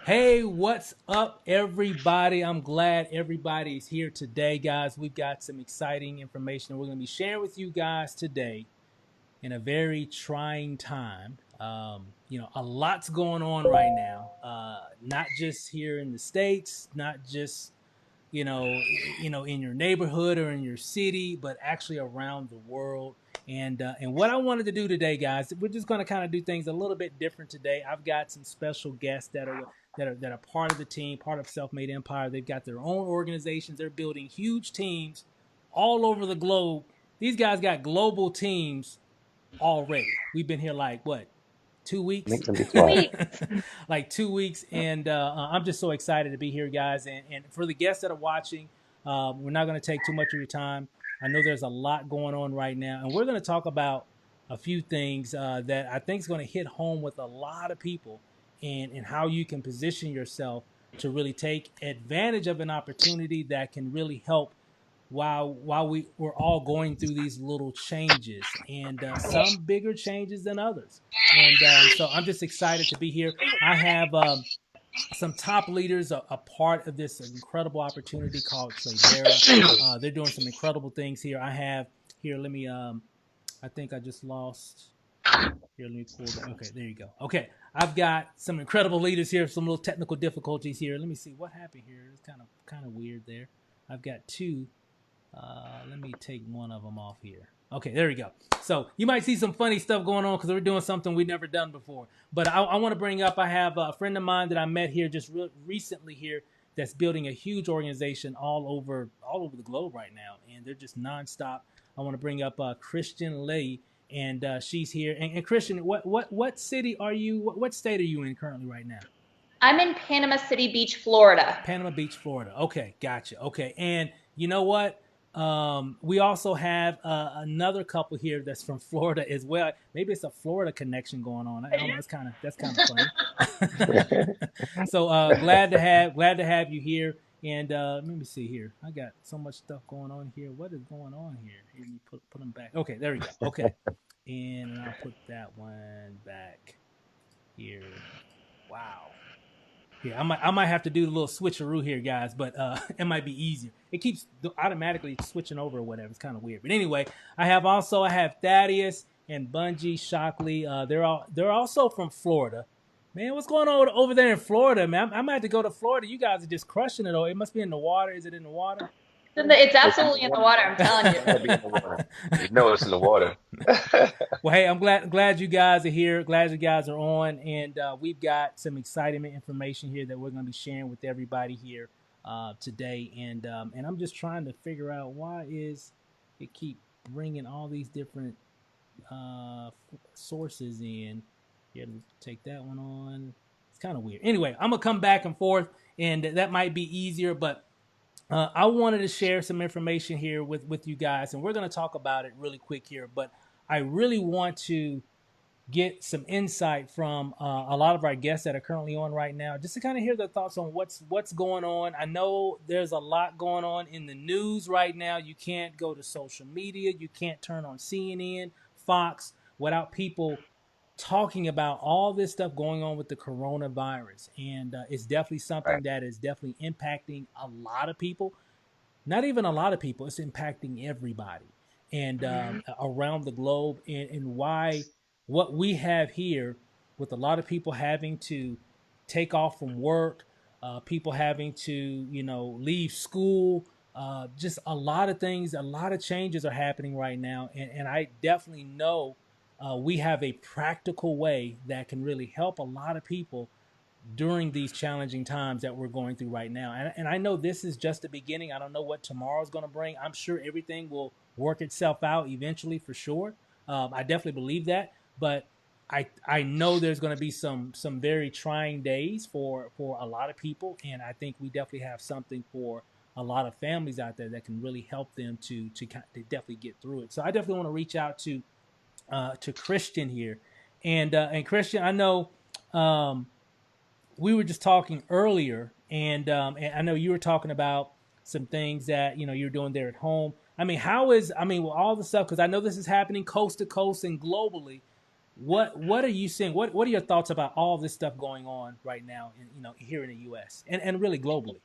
Hey, what's up, everybody? I'm glad everybody is here today, guys. We've got some exciting information we're going to be sharing with you guys today in a very trying time. A lot's going on right now, not just here in the States, not just in your neighborhood or in your city, but actually around the world. And what I wanted to do today, guys, we're just going to kind of do things a little bit different today. I've got some special guests that are part of the team, part of Self-Made Empire. They've got their own organizations. They're building huge teams all over the globe. These guys got global teams already. We've been here like what, 2 weeks? Make them be 2 weeks. quiet. Like 2 weeks, and I'm just so excited to be here, guys. And for the guests that are watching, we're not going to take too much of your time. I know there's a lot going on right now, and we're going to talk about a few things that I think is going to hit home with a lot of people, and how you can position yourself to really take advantage of an opportunity that can really help while we're all going through these little changes, and some bigger changes than others. And so I'm just excited to be here. I have some top leaders, a part of this incredible opportunity called Tradera. They're doing some incredible things here. I have here. Let me. I think I just lost. Here, let me pull that. Okay, there you go. Okay, I've got some incredible leaders here. Some little technical difficulties here. Let me see what happened here. It's kind of weird there. I've got two. Let me take one of them off here. Okay, there we go. So you might see some funny stuff going on because we're doing something we've never done before. But I want to bring up, I have a friend of mine that I met here just recently here that's building a huge organization all over the globe right now, and they're just nonstop. I want to bring up Christian Lee, and she's here. And Christian, what city are you? What state are you in currently right now? I'm in Panama City Beach, Florida. Panama Beach, Florida. Okay, gotcha. Okay, and you know what? We also have another couple here that's from Florida as well. Maybe it's a Florida connection going on. I don't know. That's kind of funny. So glad to have you here. And let me see here. I got so much stuff going on here. What is going on here? Let me put them back. Okay, there we go. Okay, and I'll put that one back here. Wow. Yeah, I might have to do a little switcheroo here, guys, but it might be easier. It keeps automatically switching over or whatever. It's kind of weird. But anyway, I have Thaddeus and T.ShockLee. They're also from Florida. Man, what's going on over there in Florida, man? I might have to go to Florida. You guys are just crushing it. Oh, it must be in the water. Is it in the water? It's It's in the absolutely in the water. water, I'm telling It's you. gotta be in the water. You know it's in the water. Well, hey, I'm glad you guys are here. Glad you guys are on, and we've got some exciting information here that we're going to be sharing with everybody here today. And I'm just trying to figure out why is it keep bringing all these different sources in. Here, let's take that one on. It's kind of weird. Anyway, I'm gonna come back and forth, and that might be easier, but I wanted to share some information here with you guys, and we're going to talk about it really quick here. But I really want to get some insight from a lot of our guests that are currently on right now, just to kind of hear their thoughts on what's going on. I know there's a lot going on in the news right now. You can't go to social media, you can't turn on CNN, Fox without people talking about all this stuff going on with the coronavirus, and it's definitely Right. something that is definitely impacting a lot of people. Not even a lot of people; it's impacting everybody, and around the globe. And why what we have here, with a lot of people having to take off from work, people having to leave school. Just a lot of things, a lot of changes are happening right now, and I definitely know we have a practical way that can really help a lot of people during these challenging times that we're going through right now. And I know this is just the beginning. I don't know what tomorrow's going to bring. I'm sure everything will work itself out eventually, for sure. I definitely believe that. But I know there's going to be some very trying days for a lot of people, and I think we definitely have something for a lot of families out there that can really help them to definitely get through it. So I definitely want to reach out to Christian here, and Christian, I know we were just talking earlier, and I know you were talking about some things that you're doing there at home. I mean, with all the stuff, because I know this is happening coast to coast and globally. What are you seeing? What are your thoughts about all this stuff going on right now here in the US and really globally?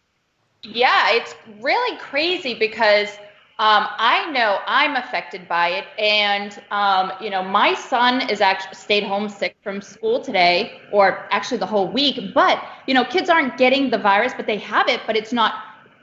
Yeah, it's really crazy because I know I'm affected by it, and my son is actually stayed home sick from school today, or actually the whole week. But kids aren't getting the virus, but they have it, but it's not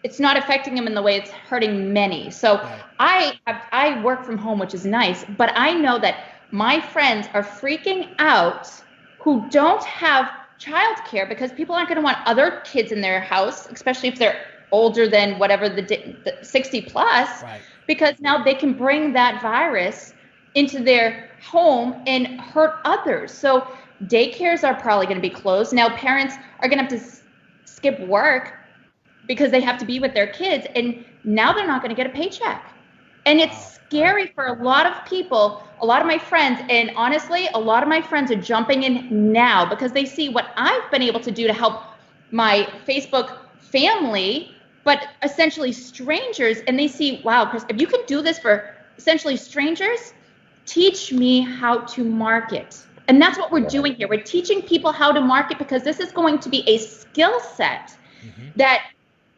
affecting them in the way it's hurting many. So Right. I work from home, which is nice, but I know that my friends are freaking out who don't have childcare because people aren't going to want other kids in their house, especially if they're older than whatever the 60 plus, Right. because now they can bring that virus into their home and hurt others. So daycares are probably going to be closed. Now parents are going to have to skip work because they have to be with their kids, and now they're not going to get a paycheck. And it's Wow. scary for a lot of people, a lot of my friends, and honestly, a lot of my friends are jumping in now because they see what I've been able to do to help my Facebook family, but essentially strangers, and they see, wow, Chris, if you can do this for essentially strangers, teach me how to market. And that's what we're doing here. We're teaching people how to market because this is going to be a skill set that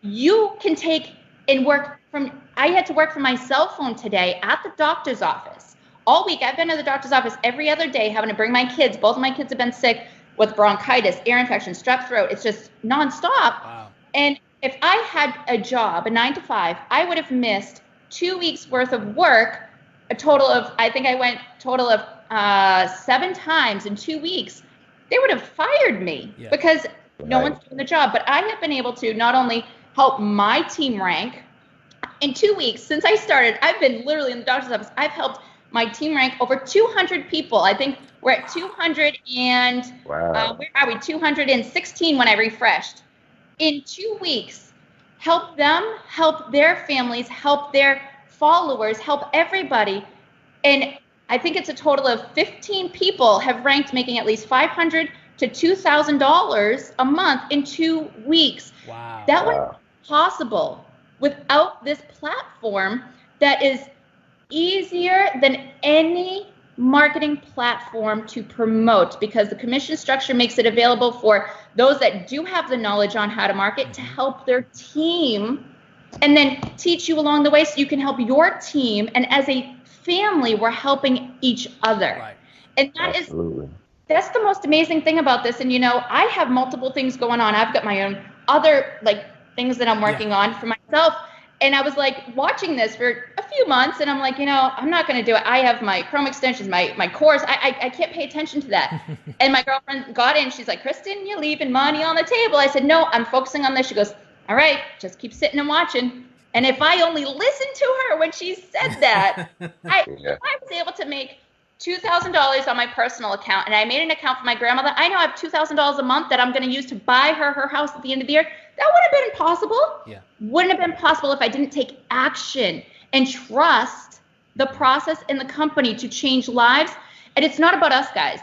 you can take and work from. I had to work from my cell phone today at the doctor's office. All week, I've been to the doctor's office every other day, having to bring my kids. Both of my kids have been sick with bronchitis, ear infection, strep throat. It's just nonstop. Wow. And if I had a job, a 9 to 5, I would have missed 2 weeks worth of work, a total of, I think I went total of 7 times in 2 weeks. They would have fired me because no one's doing the job. But I have been able to not only help my team rank in 2 weeks since I started. I've been literally in the doctor's office. I've helped my team rank over 200 people. I think we're at 200 and where are we? 216 when I refreshed. In 2 weeks, help them, help their families, help their followers, help everybody. And I think it's a total of 15 people have ranked, making at least $500 to $2,000 a month in 2 weeks. Wow. That wouldn't be possible without this platform that is easier than any marketing platform to promote, because the commission structure makes it available for those that do have the knowledge on how to market to help their team and then teach you along the way so you can help your team. And as a family, we're helping each other. Right. And that's the most amazing thing about this. And I have multiple things going on. I've got my own other things that I'm working on for myself. And I was watching this for a few months, and I'm I'm not going to do it. I have my Chrome extensions, my course. I can't pay attention to that. And my girlfriend got in. She's like, Kristen, you're leaving money on the table. I said, no, I'm focusing on this. She goes, all right, just keep sitting and watching. And if I only listened to her when she said that, I was able to make $2,000 on my personal account, and I made an account for my grandmother. I know I have $2,000 a month that I'm going to use to buy her house at the end of the year. That would have been impossible. Yeah. Wouldn't have been possible if I didn't take action and trust the process in the company to change lives. And it's not about us, guys.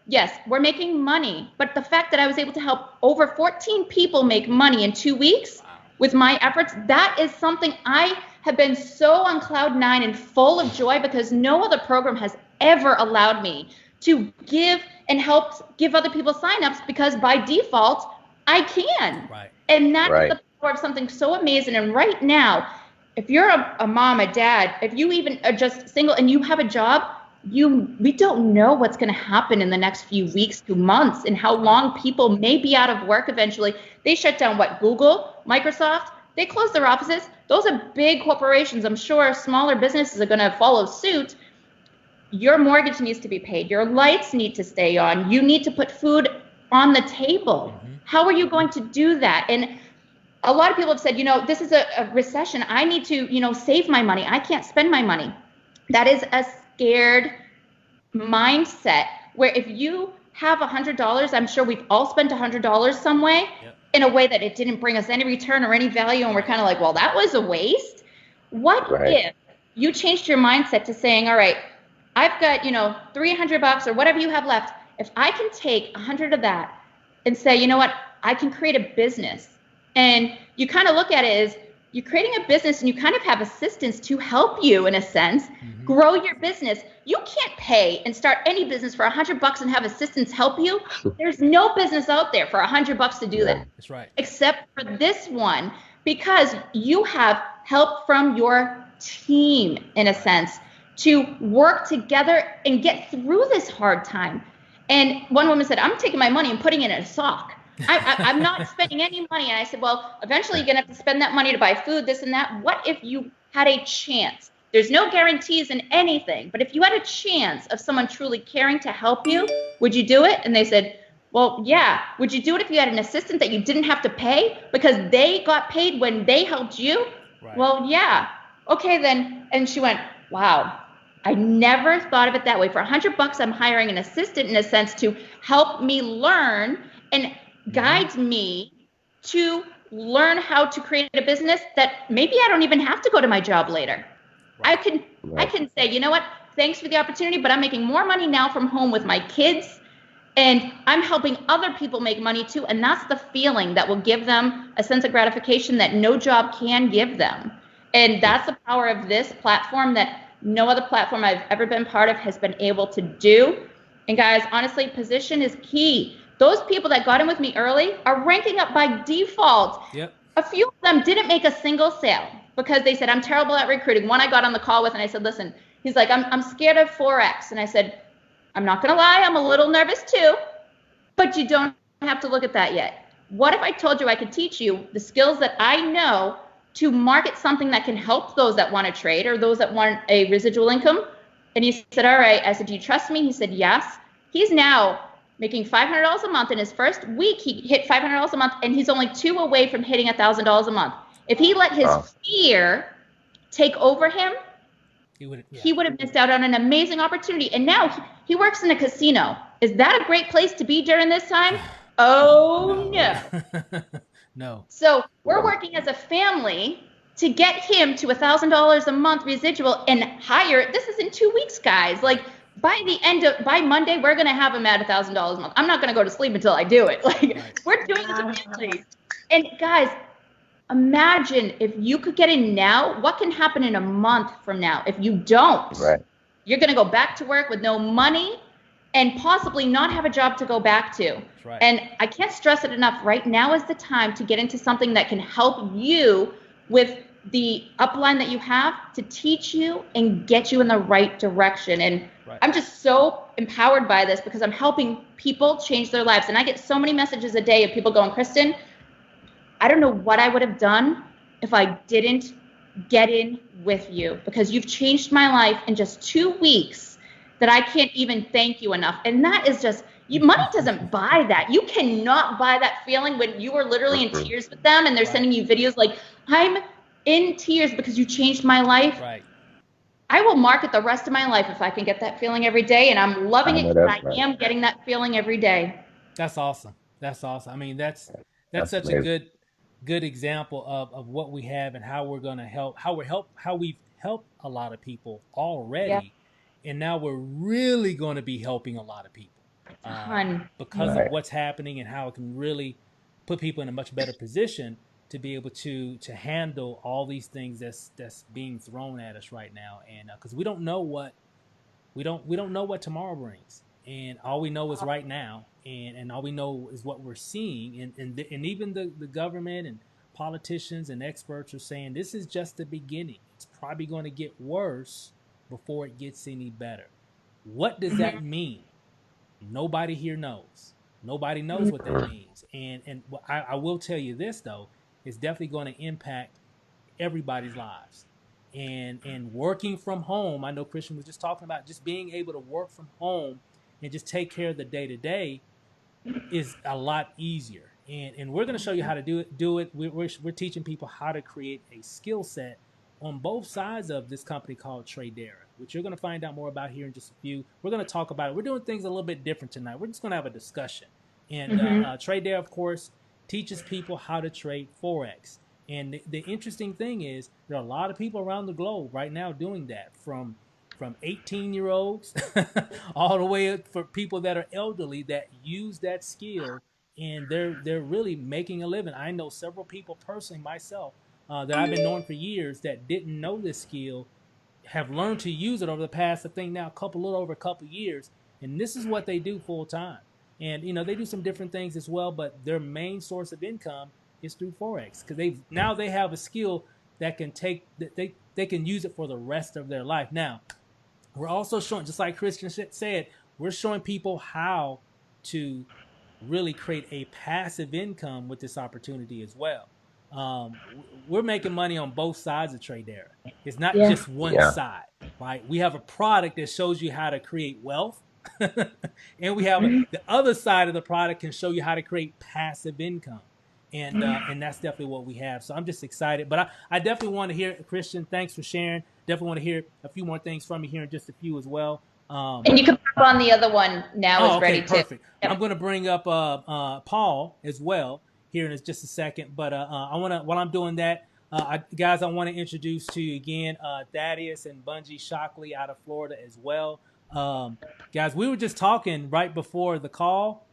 Yes, we're making money, but the fact that I was able to help over 14 people make money in 2 weeks with my efforts, that is something I have been so on cloud 9 and full of joy, because no other program has ever allowed me to give and help give other people signups, because by default, I can. Right. And that is the power of something so amazing. And right now, if you're a mom, a dad, if you even are just single and you have a job, we don't know what's going to happen in the next few weeks to months, and how long people may be out of work eventually. They shut down Google, Microsoft, they close their offices. Those are big corporations. I'm sure smaller businesses are going to follow suit. Your mortgage needs to be paid. Your lights need to stay on. You need to put food on the table. How are you going to do that? And a lot of people have said, this is a recession. I need to, save my money. I can't spend my money. That is a scared mindset, where if you have $100, I'm sure we've all spent $100 some way in a way that it didn't bring us any return or any value. And we're kind of well, that was a waste. What if you changed your mindset to saying, all right, I've got, $300 or whatever you have left. If I can take 100 of that and say, you know what, I can create a business. And you kind of look at it as you're creating a business and you kind of have assistants to help you in a sense grow your business. You can't pay and start any business for $100 and have assistants help you. There's no business out there for $100 to do that. That's right. Except for this one, because you have help from your team in a sense to work together and get through this hard time. And one woman said, I'm taking my money and putting it in a sock. I'm not spending any money. And I said, well, eventually you're going to have to spend that money to buy food, this and that. What if you had a chance? There's no guarantees in anything, but if you had a chance of someone truly caring to help you, would you do it? And they said, well, yeah. Would you do it if you had an assistant that you didn't have to pay because they got paid when they helped you? Right. Well, yeah. Okay, then. And she went, wow. I never thought of it that way. For $100, I'm hiring an assistant in a sense to help me learn and guide me to learn how to create a business that maybe I don't even have to go to my job later. Right. I can say, you know what? Thanks for the opportunity, but I'm making more money now from home with my kids, and I'm helping other people make money too. And that's the feeling that will give them a sense of gratification that no job can give them. And that's the power of this platform that no other platform I've ever been part of has been able to do. And guys, honestly, position is key. Those people that got in with me early are ranking up by default. Yep. A few of them didn't make a single sale because they said, I'm terrible at recruiting. One I got on the call with and I said, listen, he's like, I'm scared of Forex. And I said, I'm not going to lie, I'm a little nervous too, but you don't have to look at that yet. What if I told you I could teach you the skills that I know to market something that can help those that want to trade or those that want a residual income? And he said, all right. I said, do you trust me? He said, yes. He's now making $500 a month. In his first week, he hit $500 a month, and he's only 2 away from hitting $1,000 a month. If he let his fear take over him, he would have missed out on an amazing opportunity. And now he works in a casino. Is that a great place to be during this time? Oh, no. No. So we're working as a family to get him to $1,000 a month residual and higher. This is in 2 weeks, guys. Like by Monday, we're going to have him at $1,000 a month. I'm not going to go to sleep until I do it. Like we're doing it as a family. And guys, imagine if you could get in now, what can happen in a month from now? If you don't, you're going to go back to work with no money and possibly not have a job to go back to. Right. And I can't stress it enough. Right now is the time to get into something that can help you with the upline that you have to teach you and get you in the right direction. And I'm just so empowered by this because I'm helping people change their lives. And I get so many messages a day of people going, Kristen, I don't know what I would have done if I didn't get in with you because you've changed my life in just 2 weeks that I can't even thank you enough. And that is just, money doesn't buy that. You cannot buy that feeling when you are literally in tears with them and they're sending you videos like, I'm in tears because you changed my life. Right. I will market the rest of my life if I can get that feeling every day. And I'm loving it because I am getting that feeling every day. That's awesome. That's awesome. I mean, that's such amazing. a good example of what we have and how we're going to help, how we've helped a lot of people already. Yeah. And now we're really going to be helping a lot of people because of what's happening and how it can really put people in a much better position to be able to handle all these things that's being thrown at us right now. And because we don't know what tomorrow brings, and all we know is right now, and all we know is what we're seeing, and even the government and politicians and experts are saying this is just the beginning. It's probably going to get worse before it gets any better. What does that mean? Nobody here knows. Nobody knows what that means. And I will tell you this though, it's definitely going to impact everybody's lives. And working from home, I know Christian was just talking about just being able to work from home and just take care of the day-to-day is a lot easier. And we're going to show you how to do it. We're teaching people how to create a skill set on both sides of this company called Tradera, which you're going to find out more about here in just a few. We're going to talk about it. We're doing things a little bit different tonight. We're just going to have a discussion. And Tradera, of course, teaches people how to trade Forex. And the interesting thing is there are a lot of people around the globe right now doing that, from 18-year-olds all the way up for people that are elderly that use that skill, and they're really making a living. I know several people personally, myself, that I've been knowing for years that didn't know this skill have learned to use it over the past, I think now a little over a couple years, and this is what they do full time. And they do some different things as well, but their main source of income is through Forex because they have a skill that can take that they can use it for the rest of their life. Now, we're also showing, just like Christian said, we're showing people how to really create a passive income with this opportunity as well. We're making money on both sides of Tradera. It's not just one Yeah. side, right? We have a product that shows you how to create wealth, and we have the other side of the product can show you how to create passive income, and that's definitely what we have. So I'm just excited, but I definitely want to hear, Christian. Thanks for sharing. Definitely want to hear a few more things from you here in just a few as well. And you can pop on the other one now. Is ready perfect. too. Yep. I'm going to bring up Paul as well here in just a second, but I want to, while I'm doing that, guys, I want to introduce to you again Thaddeus and T.ShockLee out of Florida as well. Guys, we were just talking right before the call,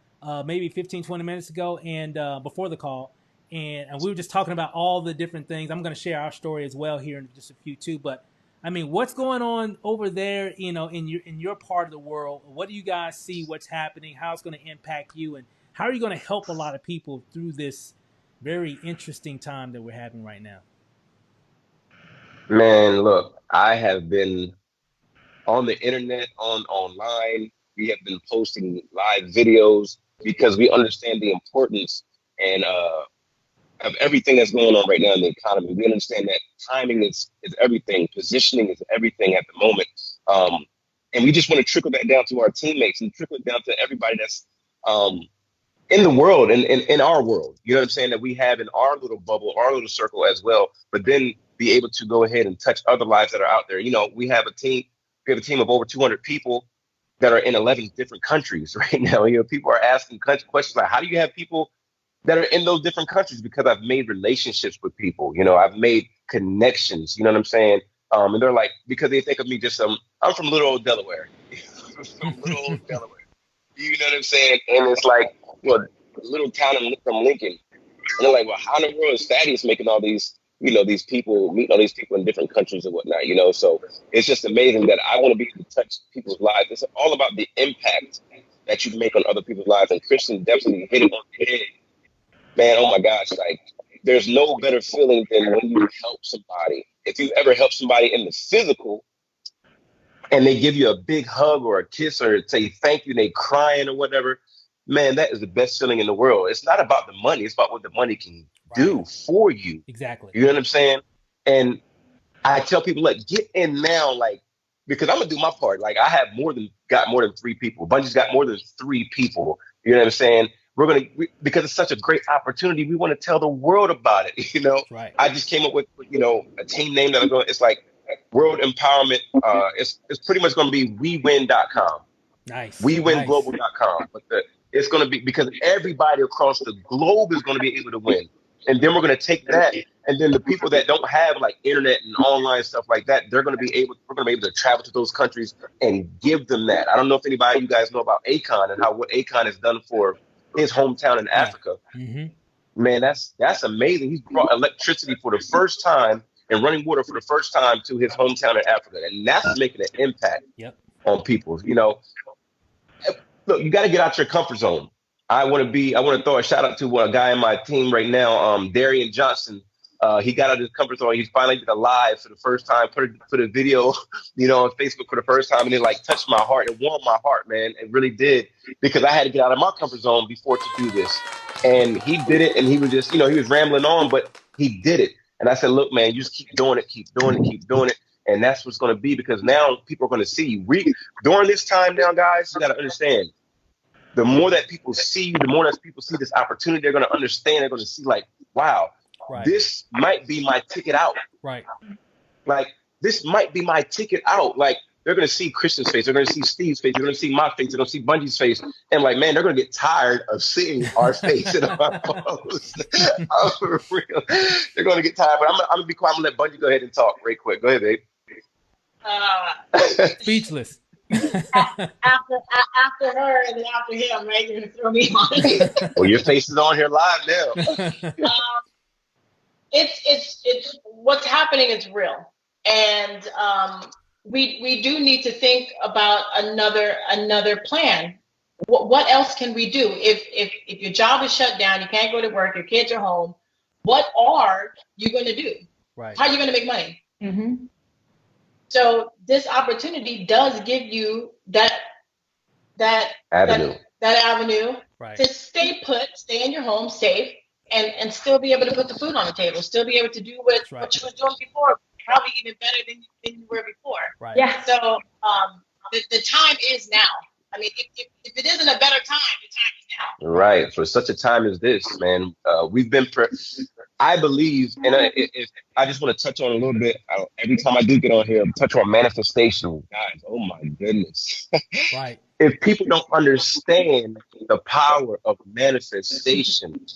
maybe 15, 20 minutes ago, and before the call, and we were just talking about all the different things. I'm going to share our story as well here in just a few too, but I mean, what's going on over there, in your part of the world? What do you guys see? What's happening? How it's going to impact you? And how are you going to help a lot of people through this very interesting time that we're having right now? Man, look, I have been on the internet, online. We have been posting live videos because we understand the importance and of everything that's going on right now in the economy. We understand that timing is everything, positioning is everything at the moment. And we just want to trickle that down to our teammates and trickle it down to everybody that's in the world and in our world. You know what I'm saying? That we have in our little bubble, our little circle as well, but then be able to go ahead and touch other lives that are out there. We have a team of over 200 people that are in 11 different countries right now. People are asking questions like, how do you have people that are in those different countries? Because I've made relationships with people, I've made connections, you know what I'm saying? And they're like, because they think of me just, I'm from little old Delaware, from little old Delaware, you know what I'm saying? And it's like, a little town from Lincoln. And they're like, well, how in the world is Thaddeus making all these, these people, meeting all these people in different countries and whatnot, So it's just amazing that I want to be able to touch people's lives. It's all about the impact that you make on other people's lives. And Christian definitely hit it on the head. Man, oh my gosh, like there's no better feeling than when you help somebody. If you ever help somebody in the physical and they give you a big hug or a kiss or say thank you, and they crying or whatever, man, that is the best feeling in the world. It's not about the money. It's about what the money can do for you. Exactly. You know what I'm saying? And I tell people, like, get in now, like, because I'm going to do my part. Like, I have got more than 3 people. Bungy's got more than 3 people. You know what I'm saying? Because it's such a great opportunity, we want to tell the world about it, Right. I just came up with, a team name that it's like World Empowerment. It's pretty much going to be WeWin.com. Nice. WeWinGlobal.com. But it's going to be because everybody across the globe is going to be able to win. And then we're going to take that. And then the people that don't have like internet and online stuff like that, we're going to be able to travel to those countries and give them that. I don't know if anybody of you guys know about Akon and what Akon has done for his hometown in Africa. Mm-hmm. Man, that's amazing. He's brought electricity for the first time and running water for the first time to his hometown in Africa. And that's making an impact on people. Look, you got to get out your comfort zone. I want to throw a shout out to a guy in my team right now, Darian Johnson. He got out of his comfort zone. He finally did a live for the first time, put a video, on Facebook for the first time, and it like touched my heart. It warmed my heart, man. It really did, because I had to get out of my comfort zone before to do this. And he did it, and he was just, he was rambling on, but he did it. And I said, look, man, you just keep doing it, keep doing it, keep doing it. And that's what's going to be, because now people are going to see you. During this time now, guys, you got to understand, the more that people see you, the more that people see this opportunity, they're going to understand. They're going to see like, wow, this might be my ticket out. Right. Like, this might be my ticket out. Like, they're going to see Christian's face. They're going to see Steve's face. They're going to see my face. They're going to see Bungy's face. And like, man, they're going to get tired of seeing our face in our posts. For real. They're going to get tired. But I'm going to be quiet. I'm going to let Bungy go ahead and talk right quick. Go ahead, babe. Speechless. after her and then after him, right? You're gonna throw me on. Well, your face is on here live now. it's what's happening is real, and we do need to think about another plan. What else can we do if your job is shut down, you can't go to work, your kids are home? What are you going to do? Right. How are you going to make money? Mm-hmm. So this opportunity does give you that Avenue. that avenue Right. to stay put, stay in your home, safe, and still be able to put the food on the table, still be able to do what you was doing before, probably even better than you were before. Right. Yeah. So the time is now. I mean, if it isn't a better time, the time is now. Right. For such a time as this, man, we've been, I believe, and I just want to touch on a little bit. Every time I do get on here, touch on manifestation. Guys, oh my goodness. Right. If people don't understand the power of manifestation,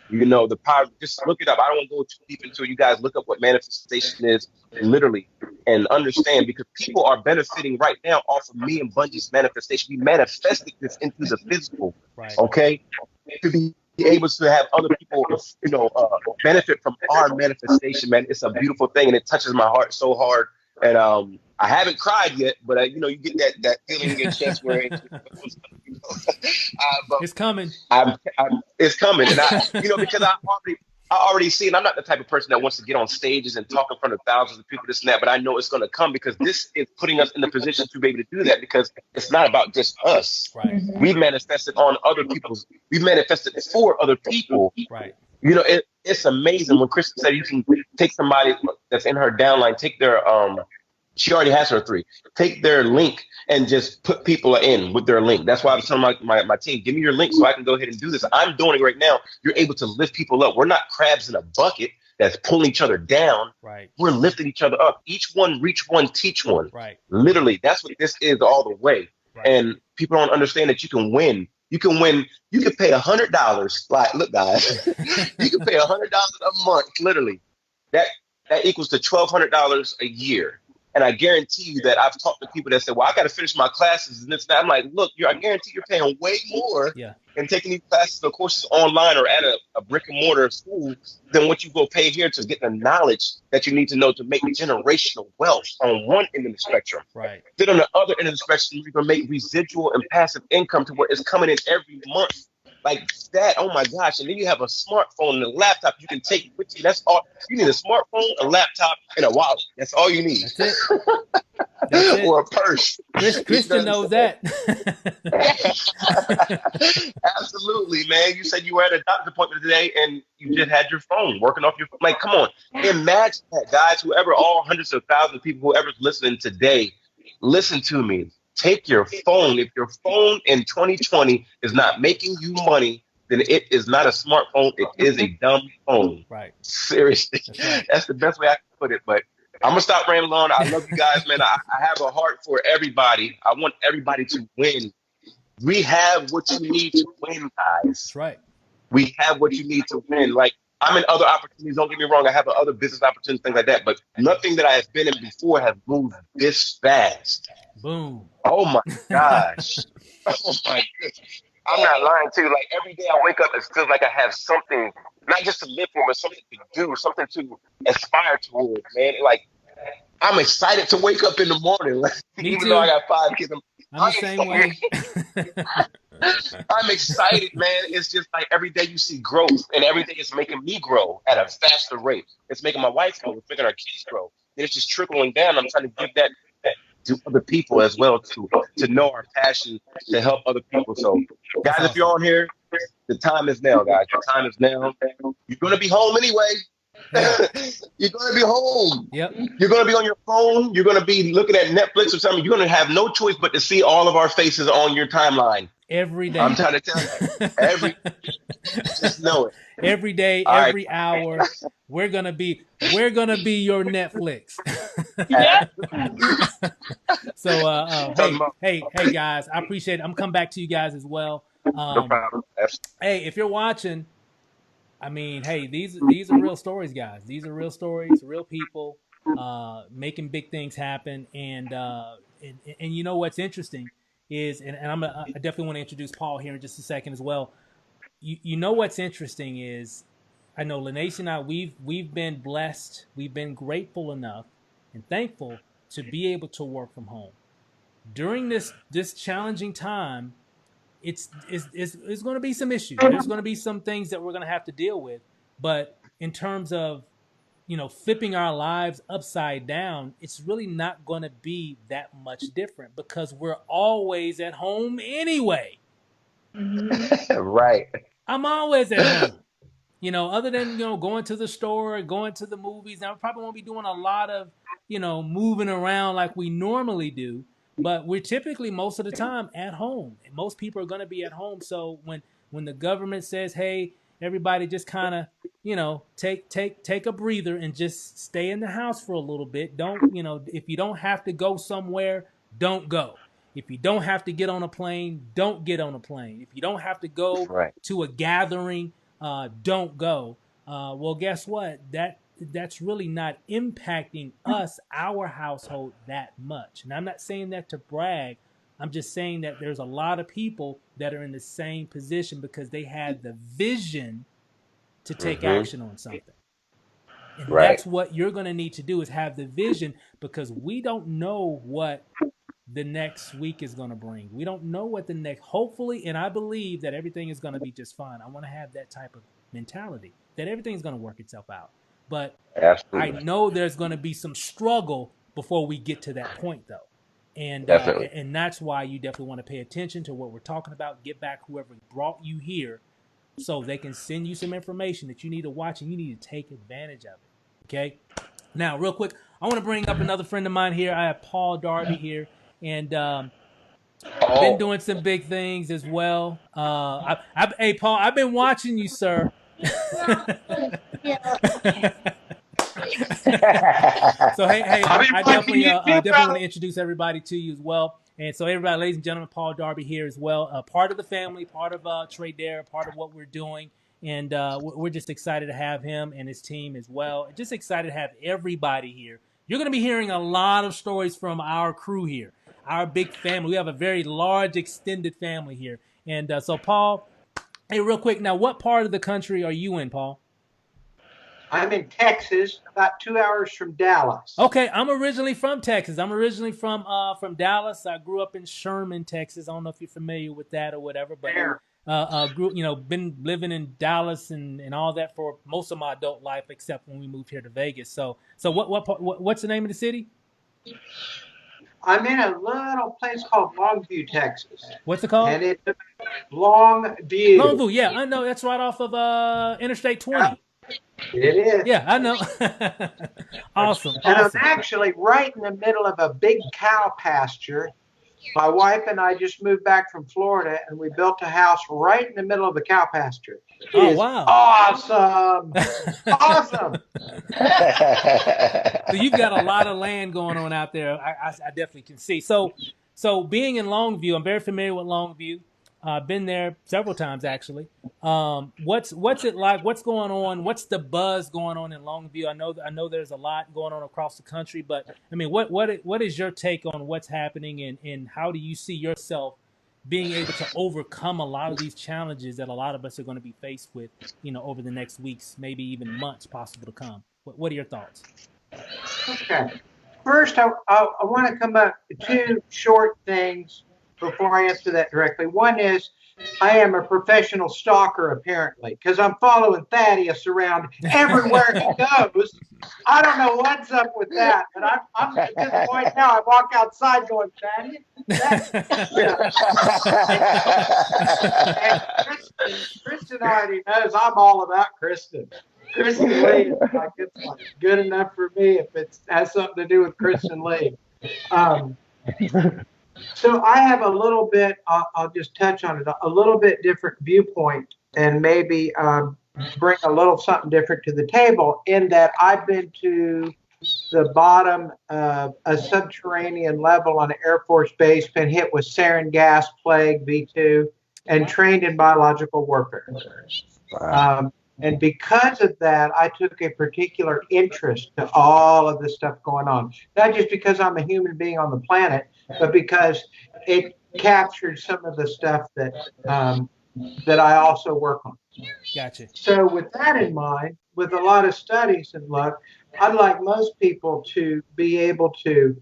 you know, the power, just look it up. I don't want to go too deep into it. You guys look up what manifestation is, literally, and understand, because people are benefiting right now off of me and Bungy's manifestation. We manifested this into the physical, Right. okay? To be able to have other people, you know, benefit from our manifestation, man, it's a beautiful thing, and it touches my heart so hard. And I haven't cried yet, but you know, you get that feeling in your chest where but It's coming. it's coming, and you know, because I already see, and I'm not the type of person that wants to get on stages and talk in front of thousands of people, this and that, but I know it's going to come, because this is putting us in the position to be able to do that, because it's not about just us. Right. Mm-hmm. We've manifested on other people's, we've manifested for other people. Right. You know, it's amazing when Kristen said you can take somebody that's in her downline, take their she already has her 3. Take their link and just put people in with their link. That's why I was telling my team, give me your link so I can go ahead and do this. I'm doing it right now. You're able to lift people up. We're not crabs in a bucket that's pulling each other down. Right. We're lifting each other up. Each one, reach one, teach one. Right. Literally, that's what this is all the way. Right. And people don't understand that you can win. You can win. You can pay $100. Like, look, guys, you can pay $100 a month. Literally, that equals to $1,200 a year. And I guarantee you that I've talked to people that say, well, I got to finish my classes and this and that. I'm like, look, I guarantee you're paying way more in taking these classes or courses online or at a brick and mortar school than what you go pay here to get the knowledge that you need to know to make generational wealth on one end of the spectrum. Right. Then on the other end of the spectrum, you're going to make residual and passive income to where it's coming in every month. Like that, oh my gosh. And then you have a smartphone and a laptop you can take with you. That's all. You need a smartphone, a laptop, and a wallet. That's all you need. That's it. That's it. Or a purse. Kristen knows that. Absolutely, man. You said you were at a doctor's appointment today and you just had your phone working off your phone. Like, come on. Imagine that, guys. Whoever, all hundreds of thousands of people, whoever's listening today, listen to me. Take your phone. If your phone in 2020 is not making you money, then it is not a smartphone. It is a dumb phone. Right. Seriously. That's right. That's the best way I can put it. But I'm going to stop rambling on. I love you guys, man. I have a heart for everybody. I want everybody to win. We have what you need to win, guys. That's right. We have what you need to win. Like, I'm in other opportunities. Don't get me wrong. I have other business opportunities, things like that. But nothing that I have been in before has moved this fast. Boom. Oh my gosh. Oh my goodness. I'm not lying to you. Like, every day I wake up, it feels like I have something, not just to live for, but something to do, something to aspire towards, man. Like, I'm excited to wake up in the morning. Like, Me even too. though I got 5 kids, I'm the same way. I'm excited, man. It's just like every day you see growth, and every day it's making me grow at a faster rate. It's making my wife grow. It's making our kids grow. And it's just trickling down. I'm trying to give that to other people as well, to know our passion to help other people. So, guys, if you're on here, the time is now, guys. The time is now. You're going to be home anyway. Yeah. You're going to be home. Yep. You're going to be on your phone. You're going to be looking at Netflix or something. You're going to have no choice but to see all of our faces on your timeline. Every day. I'm trying to tell you. Just know it. Every day, All every right. hour, we're gonna be your Netflix. Yeah. So hey guys, I appreciate it. I'm coming back to you guys as well. No problem. Hey, if you're watching, I mean, hey, these are real stories, guys. These are real stories, real people making big things happen. And you know what's interesting is, and I definitely want to introduce Paul here in just a second as well. You know what's interesting is, I know Lanace and I, we've been blessed, we've been grateful enough and thankful to be able to work from home during this challenging time. It's going to be some issues. There's going to be some things that we're going to have to deal with. But in terms of, flipping our lives upside down, it's really not going to be that much different because we're always at home anyway. Right. I'm always at home. Other than, going to the store, going to the movies. Now, we probably won't be doing a lot of, moving around like we normally do, but we're typically most of the time at home. And most people are going to be at home. So when the government says, hey, everybody just kind of, take a breather and just stay in the house for a little bit. Don't, if you don't have to go somewhere, don't go. If you don't have to get on a plane, don't get on a plane. If you don't have to go Right. to a gathering, don't go. Well, guess what? That's really not impacting us, our household, that much. And I'm not saying that to brag. I'm just saying that there's a lot of people that are in the same position because they had the vision to take action on something. And Right. that's what you're going to need to do is have the vision, because we don't know what the next week is going to bring. We don't know what the next, hopefully, and I believe that everything is going to be just fine. I want to have that type of mentality that everything's going to work itself out. But Absolutely. I know there's going to be some struggle before we get to that point, though. And Definitely. and that's why you definitely want to pay attention to what we're talking about. Get back whoever brought you here so they can send you some information that you need to watch, and you need to take advantage of it. Okay? Now, real quick, I want to bring up another friend of mine here. I have Paul Darby here, and been doing some big things as well. Hey, Paul, I've been watching you, sir. So hey, I definitely want to introduce everybody to you as well. And so everybody, ladies and gentlemen, Paul Darby here as well, part of the family, part of Tradera, part of what we're doing. And we're just excited to have him and his team as well. Just excited to have everybody here. You're going to be hearing a lot of stories from our crew here, our big family. We have a very large, extended family here. And so, Paul, hey, real quick, now, what part of the country are you in, Paul? I'm in Texas, about 2 hours from Dallas. Okay, I'm originally from Texas. I'm originally from Dallas. I grew up in Sherman, Texas. I don't know if you're familiar with that or whatever, but been living in Dallas and all that for most of my adult life, except when we moved here to Vegas. So what's the name of the city? I'm in a little place called Longview, Texas. What's it called? And it's Longview. Longview, yeah, I know. That's right off of Interstate 20. It is. Yeah, I know. Awesome. And I'm actually right in the middle of a big cow pasture. My wife and I just moved back from Florida, and we built a house right in the middle of the cow pasture. It is wow. Awesome. Awesome. So you've got a lot of land going on out there. I definitely can see. So being in Longview, I'm very familiar with Longview. I've been there several times, actually. What's it like? What's going on? What's the buzz going on in Longview? I know there's a lot going on across the country, but I mean, what is your take on what's happening, and how do you see yourself being able to overcome a lot of these challenges that a lot of us are going to be faced with, over the next weeks, maybe even months possible to come? What are your thoughts? Okay. First, I want to come up to two short things before I answer that directly. One is, I am a professional stalker, apparently, because I'm following Thaddeus around everywhere he goes. I don't know what's up with that, but I'm to the point now I walk outside going, Thaddeus? And Kristen already knows I'm all about Kristen. Kristen Lee is like, it's like good enough for me if it has something to do with Kristen Lee. So I have a little bit, I'll just touch on it, a little bit different viewpoint, and maybe bring a little something different to the table, in that I've been to the bottom of a subterranean level on an Air Force base, been hit with sarin gas, plague, V2, and trained in biological warfare. Wow. And because of that, I took a particular interest to all of this stuff going on. Not just because I'm a human being on the planet, but because it captured some of the stuff that that I also work on. Gotcha. So with that in mind, with a lot of studies and luck, I'd like most people to be able to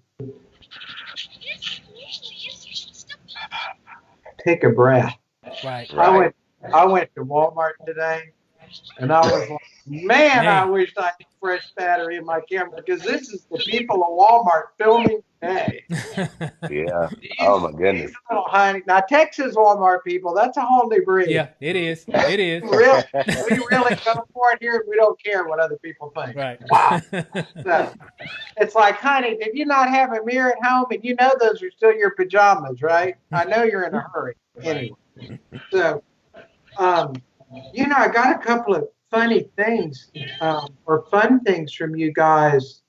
take a breath. Right. Right. I went to Walmart today, and I was like, man, I wish I had a fresh battery in my camera, because this is the people of Walmart filming today. Yeah. Oh These, my these goodness. little honey. Now, Texas Walmart people, that's a whole new breed. Yeah, it is. It is. We really go for it here, and we don't care what other people think. Right. Wow. So, it's like, honey, did you not have a mirror at home? And you know those are still your pajamas, right? I know you're in a hurry. Anyway. So, I got a couple of funny things, or fun things from you guys.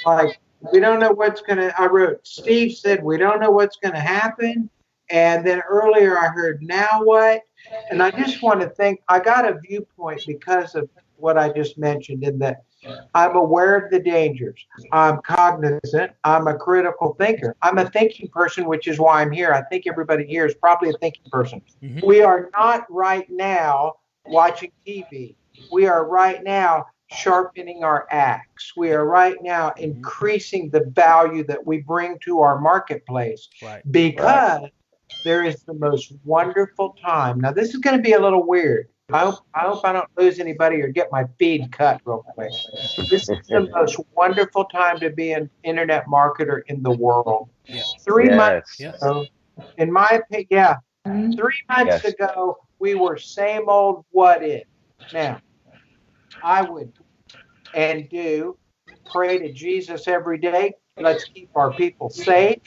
Like, we don't know what's going to, I wrote, Steve said, we don't know what's going to happen. And then earlier I heard, now what? And I just want to think, I got a viewpoint because of what I just mentioned, in that I'm aware of the dangers. I'm cognizant. I'm a critical thinker. I'm a thinking person, which is why I'm here. I think everybody here is probably a thinking person. Mm-hmm. We are not right now watching TV. We are right now sharpening our axe. We are right now increasing the value that we bring to our marketplace, Right. because there is the most wonderful time. Now, this is going to be a little weird. I hope I don't lose anybody or get my feed cut real quick. This is the most wonderful time to be an internet marketer in the world. Yeah. 3 months Yes. ago, in my opinion, 3 months ago, we were same old what if. Now, I would and do pray to Jesus every day. Let's keep our people safe.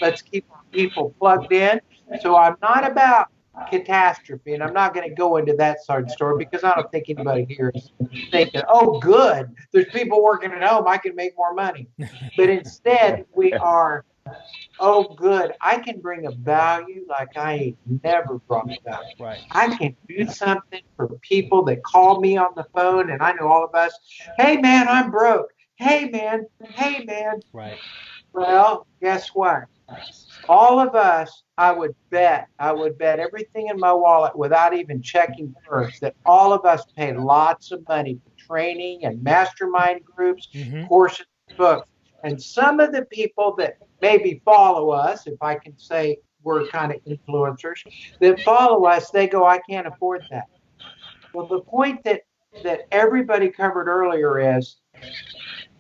Let's keep our people plugged in. So I'm not about catastrophe, and I'm not going to go into that side story, because I don't think anybody here is thinking, oh, good, there's people working at home, I can make more money. But instead, we are, oh, good, I can bring a value like I ain't never brought value. Right. I can do something for people that call me on the phone, and I know all of us, hey, man, I'm broke. Hey, man. Hey, man. Right. Well, guess what? All of us, I would bet everything in my wallet without even checking first, that all of us pay lots of money for training and mastermind groups, courses, books. And some of the people that maybe follow us, if I can say we're kind of influencers, that follow us, they go, I can't afford that. Well, the point that everybody covered earlier is,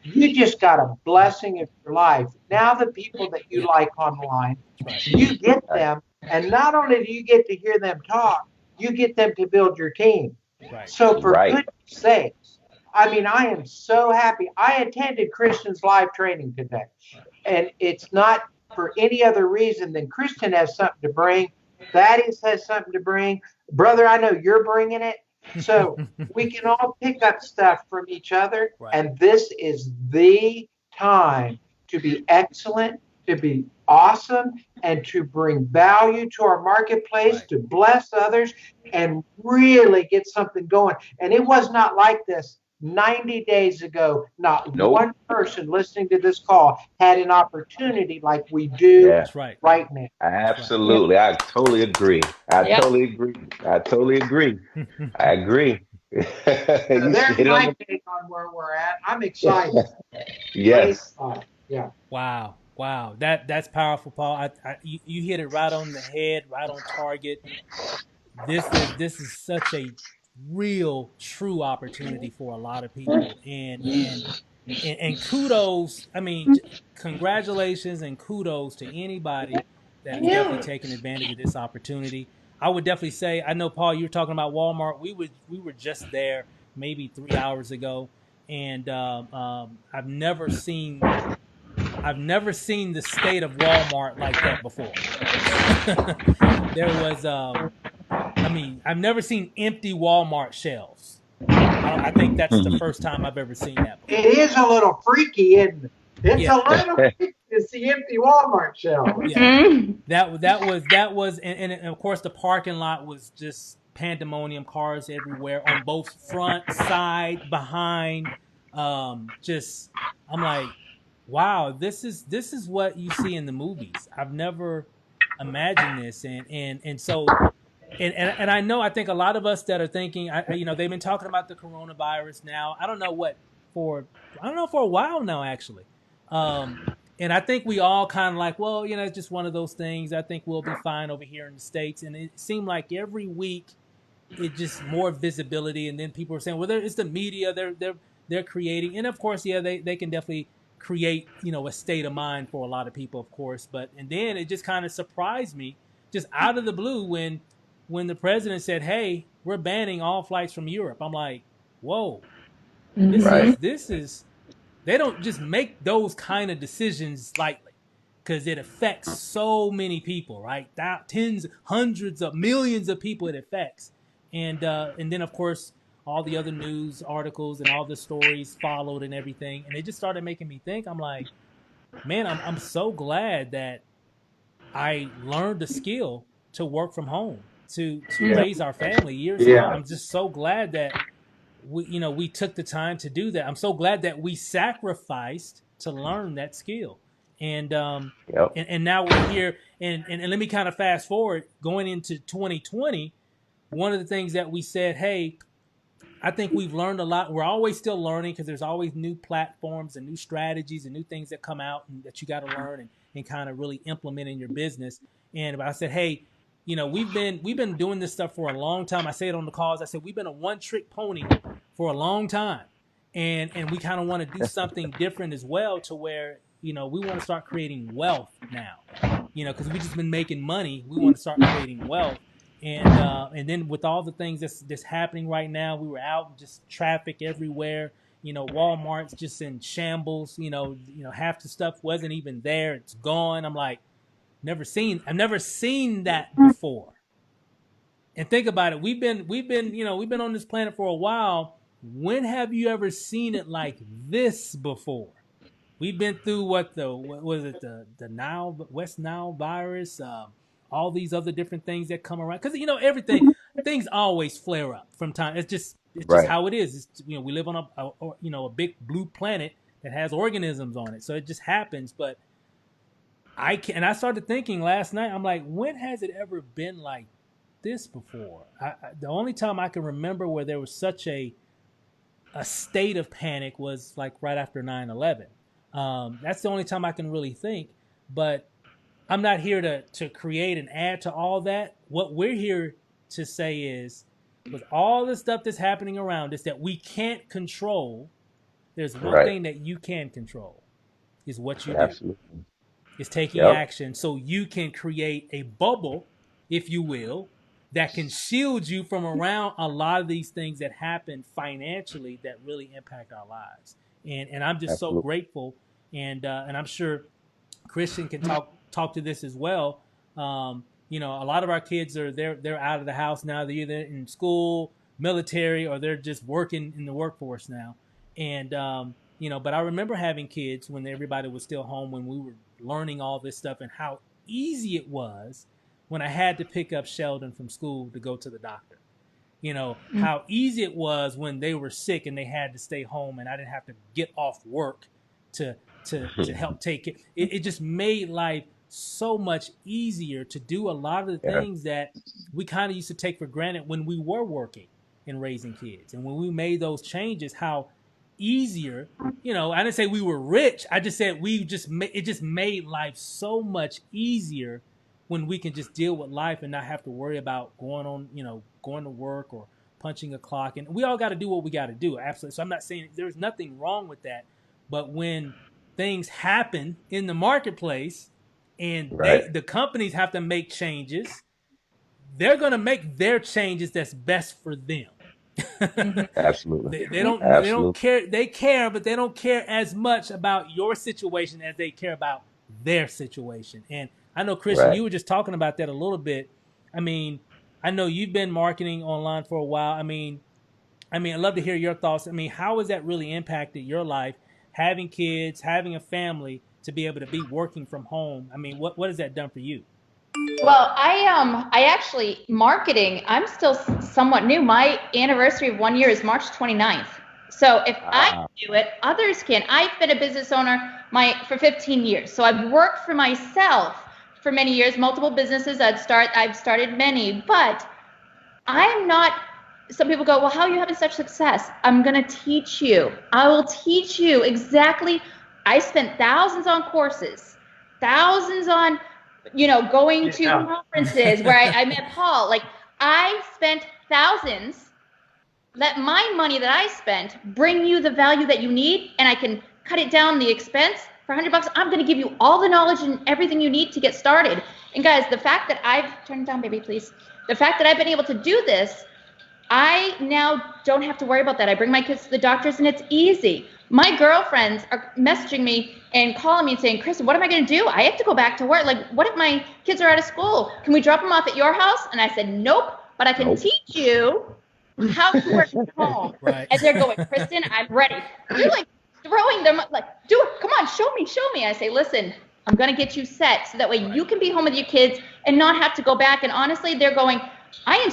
you just got a blessing of your life. Now the people that you like online, you get them, and not only do you get to hear them talk, you get them to build your team. Right. So for goodness sakes, I mean, I am so happy. I attended Christian's live training today, and it's not for any other reason than Christian has something to bring. Thaddeus has something to bring. Brother, I know you're bringing it. So we can all pick up stuff from each other. Right. And this is the time to be excellent, to be awesome, and to bring value to our marketplace, to bless others, and really get something going. And it was not like this 90 days ago. Not one person listening to this call had an opportunity like we do right now. Absolutely. I totally agree. I totally agree. I agree. You There's hit it on my take on where we're at. I'm excited. Yes. Yeah. Wow. That's powerful, Paul. You hit it right on the head, right on target. This is such a real, true opportunity for a lot of people, and kudos. I mean, congratulations and kudos to anybody that is definitely taking advantage of this opportunity. I would definitely say, I know, Paul, you were talking about Walmart. We were just there maybe 3 hours ago, and I've never seen the state of Walmart like that before. There was, I've never seen empty Walmart shelves. I think that's the first time I've ever seen that before. It is a little freaky, isn't it? It's a little freaky to see empty Walmart shelves. Yeah, that was, and of course the parking lot was just pandemonium, cars everywhere on both front, side, behind. I'm like, wow, this is what you see in the movies. I've never imagined this, and so And I know, I think a lot of us that are thinking, they've been talking about the coronavirus now. I don't know for a while now, actually. And I think we all kind of like, well, it's just one of those things. I think we'll be fine over here in the States. And it seemed like every week it just more visibility. And then people are saying, well, it's the media. They're creating. And of course, yeah, they can definitely create, a state of mind for a lot of people, of course. And then it just kind of surprised me just out of the blue when the president said, hey, we're banning all flights from Europe. I'm like, whoa, this is, they don't just make those kind of decisions lightly because it affects so many people, right? Tens, hundreds of millions of people it affects. And then, of course, all the other news articles and all the stories followed and everything. And it just started making me think. I'm like, man, I'm so glad that I learned the skill to work from home, to raise our family years ago. I'm just so glad that we took the time to do that. I'm so glad that we sacrificed to learn that skill. And and now we're here. And let me kind of fast forward going into 2020. One of the things that we said, hey, I think we've learned a lot. We're always still learning because there's always new platforms and new strategies and new things that come out and that you got to learn and kind of really implement in your business. And I said, hey, we've been doing this stuff for a long time. I say it on the calls. I said, we've been a one-trick pony for a long time. And we kind of want to do something different as well to where, we want to start creating wealth now, because we've just been making money. We want to start creating wealth. And then with all the things that's happening right now, we were out, just traffic everywhere. Walmart's just in shambles. Half the stuff wasn't even there. It's gone. I'm like, I've never seen that before. And think about it. We've been on this planet for a while. When have you ever seen it like this before? We've been through the West Nile virus, all these other different things that come around. Because things always flare up from time. It's just how it is. We live on a big blue planet that has organisms on it, so it just happens. But I started thinking last night. I'm like, when has it ever been like this before? The only time I can remember where there was such a state of panic was like right after 9/11. That's the only time I can really think. But I'm not here to create and add to all that. What we're here to say is, with all the stuff that's happening around us that we can't control, there's one thing that you can control, is what you do. It's taking action so you can create a bubble, if you will, that can shield you from around a lot of these things that happen financially that really impact our lives. And I'm just so grateful, and I'm sure Christian can talk to this as well. A lot of our kids they're out of the house now. They're either in school, military, or they're just working in the workforce now. And but I remember having kids when everybody was still home, when we were learning all this stuff, and how easy it was when I had to pick up Sheldon from school to go to the doctor. How easy it was when they were sick and they had to stay home, and I didn't have to get off work to help take it. It just made life so much easier to do a lot of the things that we kind of used to take for granted when we were working and raising kids. And when we made those changes, how easier, I didn't say we were rich. I just said it just made life so much easier when we can just deal with life and not have to worry about going to work or punching a clock. And we all got to do what we got to do. Absolutely. So I'm not saying there's nothing wrong with that. But when things happen in the marketplace and the companies have to make changes, they're going to make their changes that's best for them. Absolutely. They don't care. They care, but they don't care as much about your situation as they care about their situation. And I know, Christian, you were just talking about that a little bit. I mean, I know you've been marketing online for a while. I mean, I'd love to hear your thoughts. I mean, how has that really impacted your life, having kids, having a family, to be able to be working from home? I mean, what has that done for you? Well, I actually, marketing, I'm still somewhat new. My anniversary of 1 year is March 29th. So if I can do it, others can. I've been a business owner for 15 years. So I've worked for myself for many years, multiple businesses. I've started many, but I'm not, some people go, well, how are you having such success? I'm going to teach you. I will teach you exactly. I spent thousands on courses, thousands on, going to conferences where I met Paul. Like, I spent thousands. Let my money that I spent bring you the value that you need, and I can cut it down the expense. For $100, I'm going to give you all the knowledge and everything you need to get started. And guys, the fact that turn it down, baby, please. The fact that I've been able to do this, I now don't have to worry about that. I bring my kids to the doctors and it's easy. My girlfriends are messaging me and calling me and saying, Kristen, what am I going to do? I have to go back to work. Like, what if my kids are out of school? Can we drop them off at your house? And I said, nope, but I can teach you how to work from home. Right. And they're going, Kristen, I'm ready. They're like throwing them, like, do it. Come on, show me. I say, listen, I'm going to get you set so that way you can be home with your kids and not have to go back. And honestly, they're going, I'm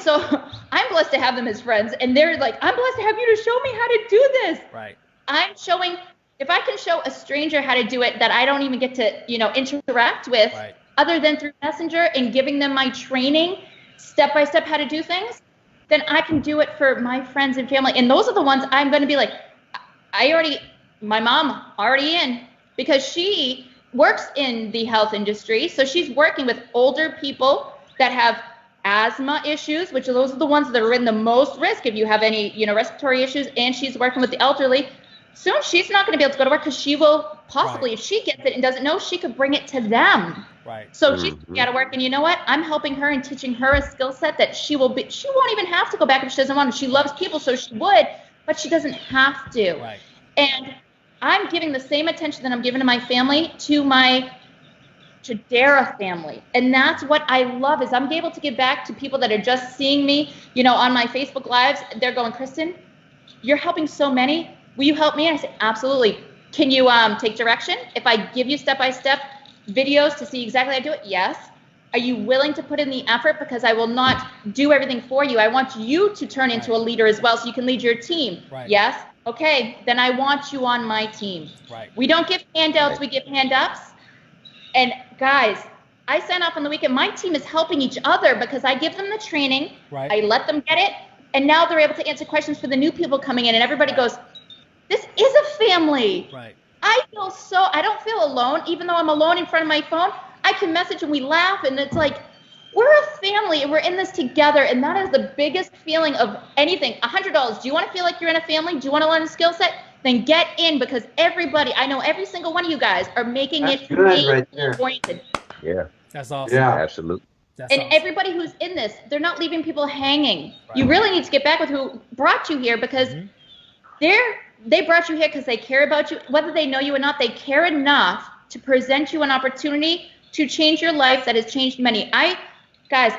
blessed to have them as friends. And they're like, I'm blessed to have you to show me how to do this. Right. I'm showing, if I can show a stranger how to do it that I don't even get to, interact with, other than through Messenger, and giving them my training step by step how to do things, then I can do it for my friends and family. And those are the ones I'm going to be like, my mom already in, because she works in the health industry. So she's working with older people that have asthma issues, which are those are the ones that are in the most risk if you have any, respiratory issues. And she's working with the elderly. Soon she's not going to be able to go to work because she will possibly, if she gets it and doesn't know, she could bring it to them. Right. So she's got to work. And you know what? I'm helping her and teaching her a skill set that she won't even have to go back if she doesn't want to. She loves people, so she would, but she doesn't have to. Right. And I'm giving the same attention that I'm giving to my family to my Tradera family. And that's what I love, is I'm able to give back to people that are just seeing me, on my Facebook Lives. They're going, Kristen, you're helping so many. Will you help me? And I said, absolutely. Can you take direction? If I give you step-by-step videos to see exactly how to do it? Yes. Are you willing to put in the effort? Because I will not do everything for you. I want you to turn into a leader as well so you can lead your team. Right. Yes. Okay. Then I want you on my team. Right. We don't give handouts. We give hand-ups. And guys, I sign off on the weekend. My team is helping each other because I give them the training. Right. I let them get it. And now they're able to answer questions for the new people coming in. And everybody goes, this is a family. Right. I don't feel alone, even though I'm alone in front of my phone. I can message and we laugh, and it's like, we're a family and we're in this together. And that is the biggest feeling of anything. $100. Do you want to feel like you're in a family? Do you want to learn a skill set? Then get in, because I know every single one of you guys are making it oriented. Yeah. That's awesome. Yeah, absolutely. That's and awesome. everybody who's in this, they're not leaving people hanging. Right. You really need to get back with who brought you here, because they brought you here because they care about you. Whether they know you or not, they care enough to present you an opportunity to change your life that has changed many. Guys,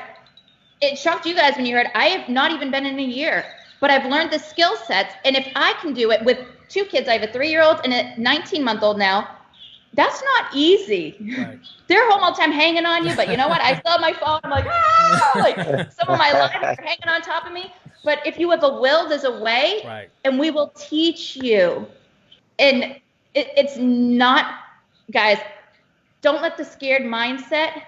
it shocked you guys when you heard, I have not even been in a year, but I've learned the skill sets. And if I can do it with 2 kids, I have a 3-year-old and a 19-month-old now, that's not easy. Right. They're home all the time hanging on you, but you know what? I still have my phone. I'm like, like some of my lives are hanging on top of me. But if you have a will, there's a way, and we will teach you. And it's not, guys, don't let the scared mindset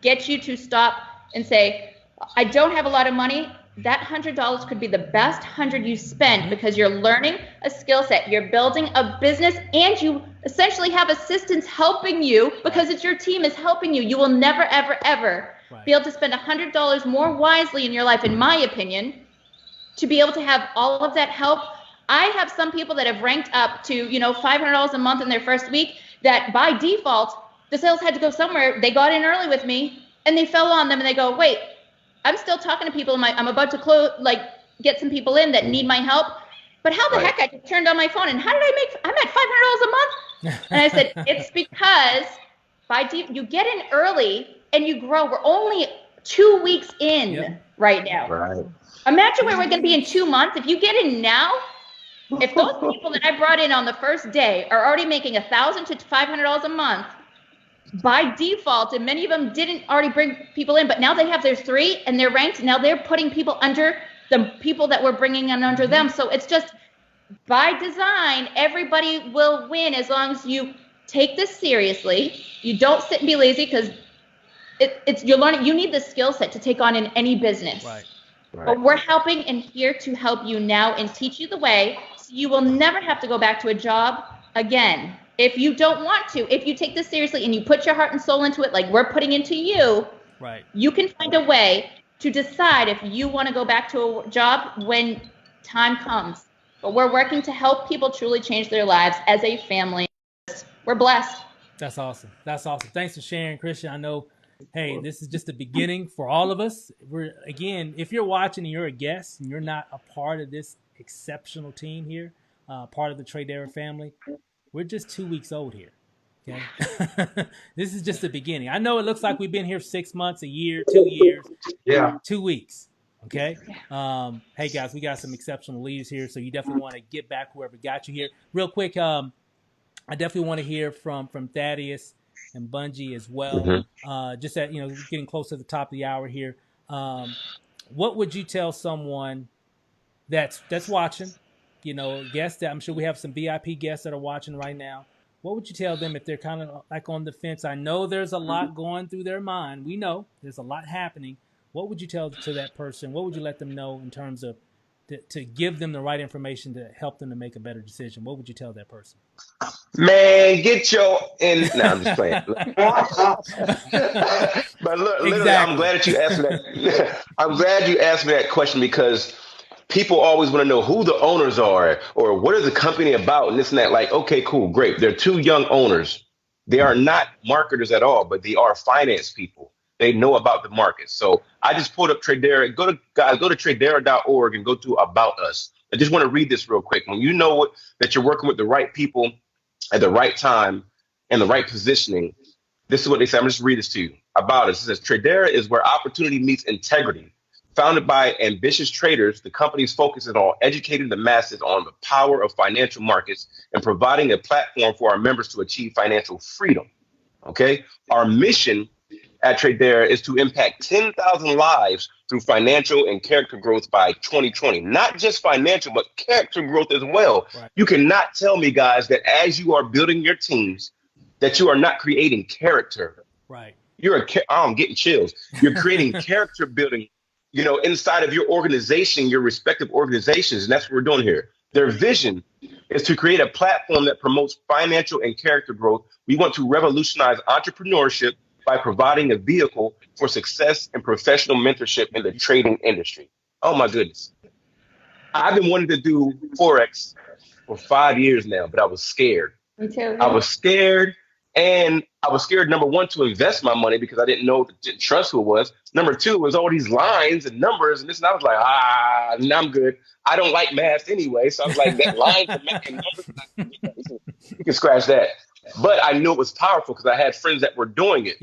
get you to stop and say, I don't have a lot of money. That $100 could be the best 100 you spend, because you're learning a skill set, you're building a business, and you essentially have assistants helping you because it's your team is helping you. You will never, ever, ever be able to spend $100 more wisely in your life, in my opinion, to be able to have all of that help. I have some people that have ranked up to, $500 a month in their first week, that by default, the sales had to go somewhere. They got in early with me and they fell on them, and they go, wait, I'm still talking to people. I'm about to close, get some people in that need my help. But how the heck I just turned on my phone, and how did I'm at $500 a month? And I said, it's because you get in early and you grow. We're only 2 weeks in right now. Right. Imagine where we're going to be in 2 months. If you get in now, if those people that I brought in on the first day are already making $1,000 to $500 a month, by default, and many of them didn't already bring people in, but now they have their 3 and they're ranked. Now they're putting people under the people that we're bringing in under them. So it's just by design, everybody will win as long as you take this seriously. You don't sit and be lazy, because you're learning. You need the skill set to take on in any business. Right. But we're helping and here to help you now and teach you the way so you will never have to go back to a job again. If you don't want to, if you take this seriously and you put your heart and soul into it like we're putting into you, you can find a way to decide if you want to go back to a job when time comes. But we're working to help people truly change their lives as a family. We're blessed. That's awesome. That's awesome. Thanks for sharing, Christian. I know, hey, this is just the beginning for all of us. We're, again, if you're watching and you're a guest and you're not a part of this exceptional team here, part of the Tradera family, we're just 2 weeks old here. Okay. This is just the beginning. I know it looks like we've been here 6 months, a year, 2 years. Yeah. 2 weeks. Okay. Hey guys, we got some exceptional leaders here, so you definitely want to get back whoever got you here. Real quick, I definitely want to hear from Thaddeus and Bungie as well. Just that, you know, getting close to the top of the hour here. What would you tell someone that's watching? You know, guests that I'm sure we have some VIP guests that are watching right now. What would you tell them if they're kind of like on the fence? I know there's a lot going through their mind. We know there's a lot happening. What would you tell to that person? What would you let them know in terms of to give them the right information to help them to make a better decision? What would you tell that person? Man, get your in. No, I'm just playing. But look, literally, I'm glad that you asked me that. I'm glad you asked me that question because people always want to know who the owners are or what is the company about and this and that. Like, okay, cool, great. They're two young owners. They are not marketers at all, but they are finance people. They know about the market. So I just pulled up Tradera. Go to Tradera.org and go to About Us. I just want to read this real quick. When you know that you're working with the right people at the right time and the right positioning, this is what they say. I'm just read this to you. About Us. It says Tradera is where opportunity meets integrity. Founded by ambitious traders, the company's focus is on educating the masses on the power of financial markets and providing a platform for our members to achieve financial freedom. Okay. Our mission at Tradera is to impact 10,000 lives through financial and character growth by 2020. Not just financial, but character growth as well. Right. You cannot tell me, guys, that as you are building your teams, that you are not creating character. Right. I'm getting chills. You're creating character building, you know, inside of your organization, your respective organizations. And that's what we're doing here. Their vision is to create a platform that promotes financial and character growth. We want to revolutionize entrepreneurship by providing a vehicle for success and professional mentorship in the trading industry. Oh, my goodness. I've been wanting to do Forex for 5 years now, but I was scared. Me too. I was scared. And I was scared, number one, to invest my money because I didn't trust who it was. Number two, it was all these lines and numbers and this. And I was like, I'm good. I don't like math anyway. So I was like, that line for making numbers, you can scratch that. But I knew it was powerful because I had friends that were doing it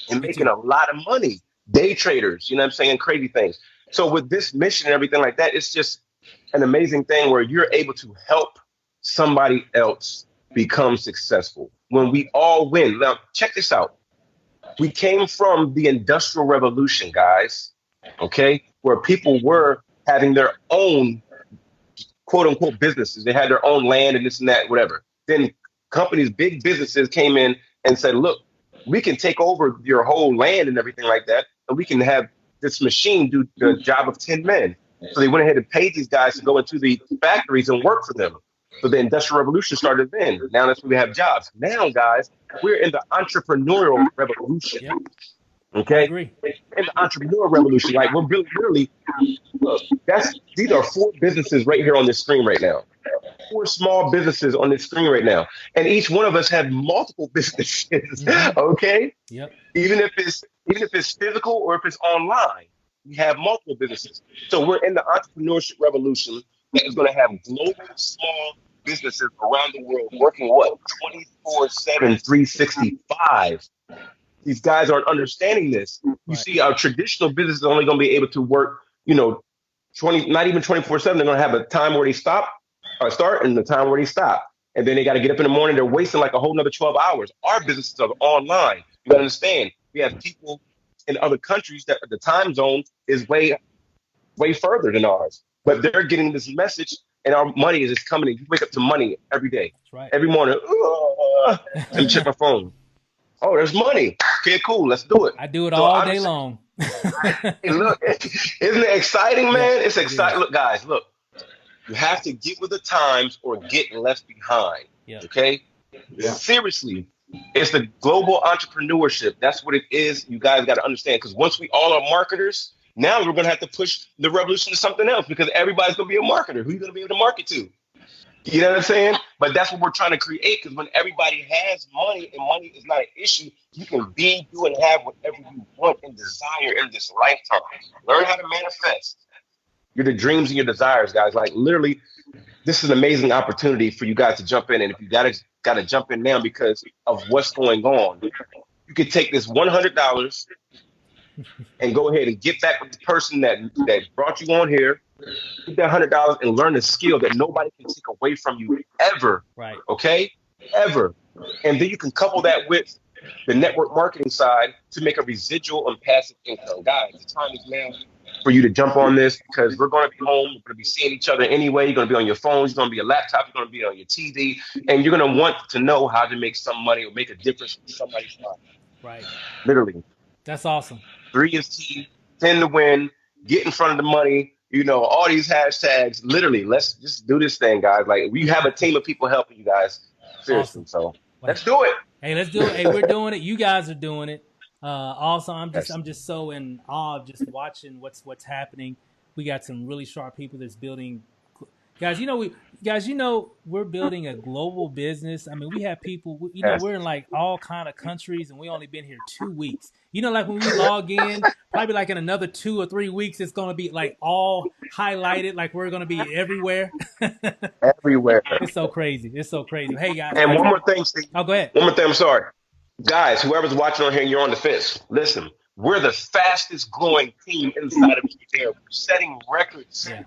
and making a lot of money. Day traders, you know what I'm saying? Crazy things. So with this mission and everything like that, it's just an amazing thing where you're able to help somebody else become successful when we all win. Now, check this out. We came from the Industrial Revolution, guys, okay, where people were having their own quote unquote businesses. They had their own land and this and that, whatever. Then companies, big businesses came in and said, look, we can take over your whole land and everything like that. And we can have this machine do the job of 10 men. So they went ahead and paid these guys to go into the factories and work for them. So the Industrial Revolution started then. Now that's when we have jobs. Now, guys, we're in the entrepreneurial revolution. Yep. Okay? I agree. In the entrepreneurial revolution, like we're really, literally, look, these are 4 businesses right here on this screen right now. 4 small businesses on this screen right now. And each one of us have multiple businesses. Okay? Yep. Even if it's physical or if it's online, we have multiple businesses. So we're in the entrepreneurship revolution that is going to have global small businesses around the world working 24/7, 365. These guys aren't understanding this. You see, our traditional business is only going to be able to work, not even 24/7. They're going to have a time where they start and the time where they stop. And then they got to get up in the morning. They're wasting like a whole nother 12 hours. Our businesses are online. You got to understand. We have people in other countries that the time zone is way further than ours. But they're getting this message, and our money is just coming in. You wake up to money every day. That's right. Every morning. Let me check my phone. Oh, there's money. Okay, cool. Let's do it. I do it So all I'm day just long. Hey, look, isn't it exciting, man? Yeah, It's it exciting. is. Look, guys, look. You have to get with the times or get left behind. Yeah. Okay? Yeah. Seriously, it's the global entrepreneurship. That's what it is. You guys got to understand. Because once we all are marketers, now we're going to have to push the revolution to something else because everybody's going to be a marketer. Who are you going to be able to market to? You know what I'm saying? But that's what we're trying to create because when everybody has money and money is not an issue, you can be, do, and have whatever you want and desire in this lifetime. Learn how to manifest your dreams and your desires, guys. Like literally, this is an amazing opportunity for you guys to jump in. And if you gotta jump in now because of what's going on, you could take this $100 and go ahead and get back with the person that brought you on here. Get that $100 and learn a skill that nobody can take away from you ever. Right. Okay? Ever. And then you can couple that with the network marketing side to make a residual and passive income. Guys, the time is now for you to jump on this because we're going to be home. We're going to be seeing each other anyway. You're going to be on your phones. You're going to be on your laptop. You're going to be on your TV. And you're going to want to know how to make some money or make a difference in somebody's life. Right. Literally. That's awesome. 3 is T, 10 to win, get in front of the money, all these hashtags. Literally, let's just do this thing, guys. Like, we have a team of people helping you guys. Seriously. Awesome. So let's do it. Hey, let's do it. Hey, we're doing it. You guys are doing it. Also, I'm just so in awe of just watching what's happening. We got some really sharp people that's building. Guys, we're building a global business. I mean, we have people. We're in like all kind of countries, and we only been here 2 weeks. Like when we log in, probably like in another 2 or 3 weeks, it's gonna be like all highlighted, like we're gonna be everywhere. Everywhere. It's so crazy. Hey guys. And one more thing, Steve. Oh, go ahead. One more thing. I'm sorry, guys. Whoever's watching on here, and you're on the fence. Listen, we're the fastest growing team inside of Tradera. We're setting records. Yeah.